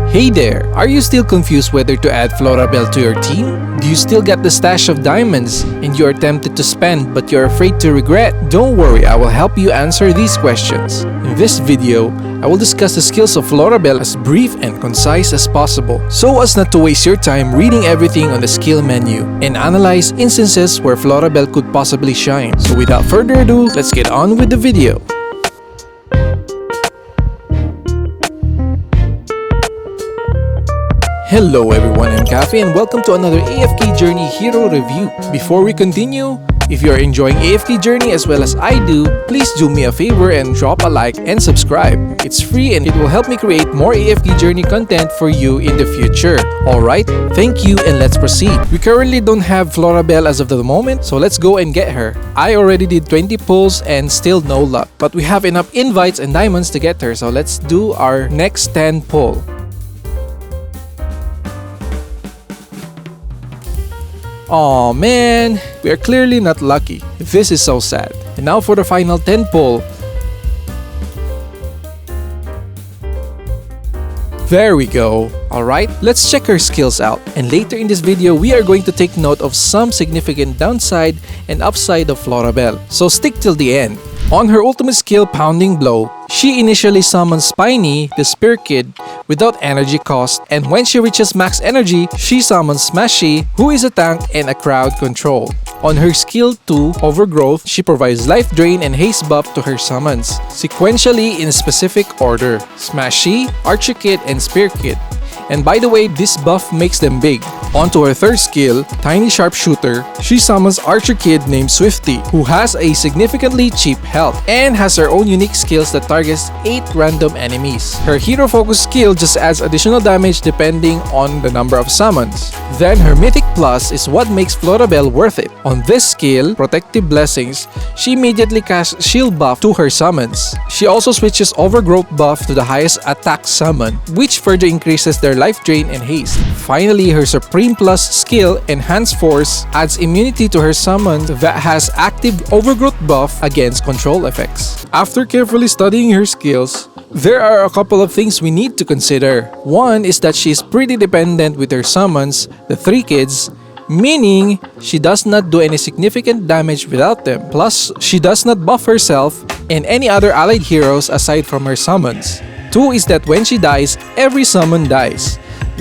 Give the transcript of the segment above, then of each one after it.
Hey there! Are you still confused whether to add Florabelle to your team? Do you still get the stash of diamonds and you are tempted to spend but you're afraid to regret? Don't worry, I will help you answer these questions. In this video, I will discuss the skills of Florabelle as brief and concise as possible, so as not to waste your time reading everything on the skill menu, and analyze instances where Florabelle could possibly shine. So without further ado, let's get on with the video. Hello everyone, I'm Cafe and welcome to another AFK Journey Hero Review. Before we continue, if you're enjoying AFK Journey as well as I do, please do me a favor and drop a like and subscribe. It's free and it will help me create more AFK Journey content for you in the future. Alright, thank you and let's proceed. We currently don't have Florabelle as of the moment, so let's go and get her. I already did 20 pulls and still no luck, but we have enough invites and diamonds to get her, so let's do our next 10 pull. Aw man, we are clearly not lucky. This is so sad. And now for the final 10 pull. There we go. Alright, let's check her skills out. And later in this video, we are going to take note of some significant downside and upside of Florabelle. So stick till the end. On her ultimate skill, Pounding Blow, she initially summons Spiny, the Spear Kid, without energy cost, and when she reaches max energy, she summons Smashy, who is a tank and a crowd control. On her skill 2, Overgrowth, she provides Life Drain and Haste buff to her summons, sequentially in specific order: Smashy, Archer Kid, and Spear Kid. And by the way, this buff makes them big. Onto her third skill, Tiny Sharpshooter, she summons Archer Kid named Swifty, who has a significantly cheap health and has her own unique skills that targets 8 random enemies. Her Hero Focus skill just adds additional damage depending on the number of summons. Then her Mythic Plus is what makes Florabelle worth it. On this skill, Protective Blessings, she immediately casts Shield buff to her summons. She also switches Overgrowth buff to the highest attack summon, which further increases their life drain and haste. Finally, her Supreme Plus skill, Enhanced Force, adds immunity to her summon that has active Overgrowth buff against control effects. After carefully studying her skills, there are a couple of things we need to consider. One is that she is pretty dependent with her summons, the 3 kids, meaning she does not do any significant damage without them. Plus, she does not buff herself and any other allied heroes aside from her summons. 2 is that when she dies, every summon dies.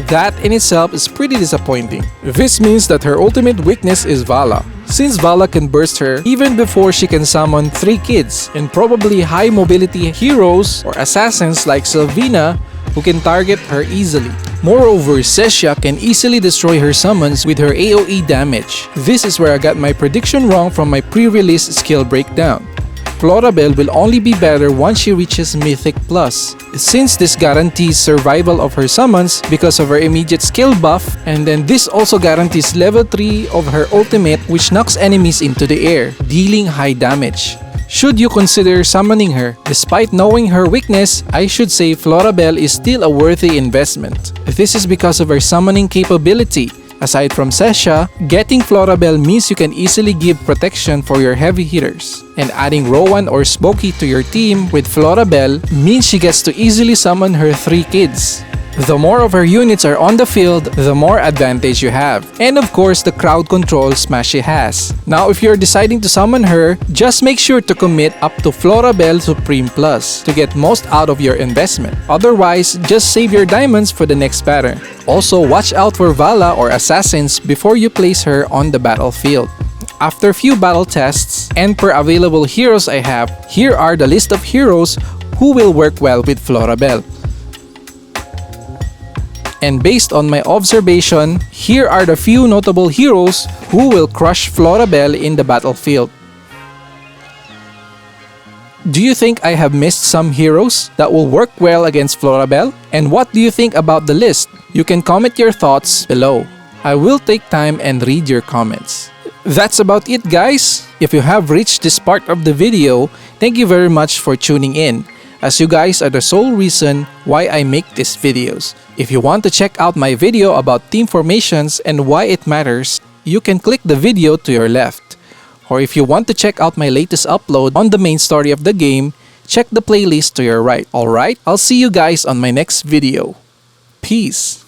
That in itself is pretty disappointing. This means that her ultimate weakness is Vala, since Vala can burst her even before she can summon 3 kids, and probably high mobility heroes or assassins like Sylvina who can target her easily. Moreover, Sesha can easily destroy her summons with her AoE damage. This is where I got my prediction wrong from my pre-release skill breakdown. Florabelle will only be better once she reaches Mythic Plus, since this guarantees survival of her summons because of her immediate skill buff, and then this also guarantees level 3 of her ultimate, which knocks enemies into the air, dealing high damage. Should you consider summoning her? Despite knowing her weakness, I should say Florabelle is still a worthy investment. This is because of her summoning capability. Aside from Sesha, getting Florabelle means you can easily give protection for your heavy hitters. And adding Rowan or Smokey to your team with Florabelle means she gets to easily summon her 3 kids. The more of her units are on the field, the more advantage you have. And of course, the crowd control Smashy has. Now, if you're deciding to summon her, just make sure to commit up to Florabelle Supreme Plus to get most out of your investment. Otherwise, just save your diamonds for the next pattern. Also, watch out for Vala or assassins before you place her on the battlefield. After few battle tests, and per available heroes I have, here are the list of heroes who will work well with Florabelle. And based on my observation, here are the few notable heroes who will crush Florabelle in the battlefield. Do you think I have missed some heroes that will work well against Florabelle? And what do you think about the list? You can comment your thoughts below. I will take time and read your comments. That's about it, guys. If you have reached this part of the video, thank you very much for tuning in, as you guys are the sole reason why I make these videos. If you want to check out my video about team formations and why it matters, you can click the video to your left. Or if you want to check out my latest upload on the main story of the game, check the playlist to your right. Alright, I'll see you guys on my next video. Peace.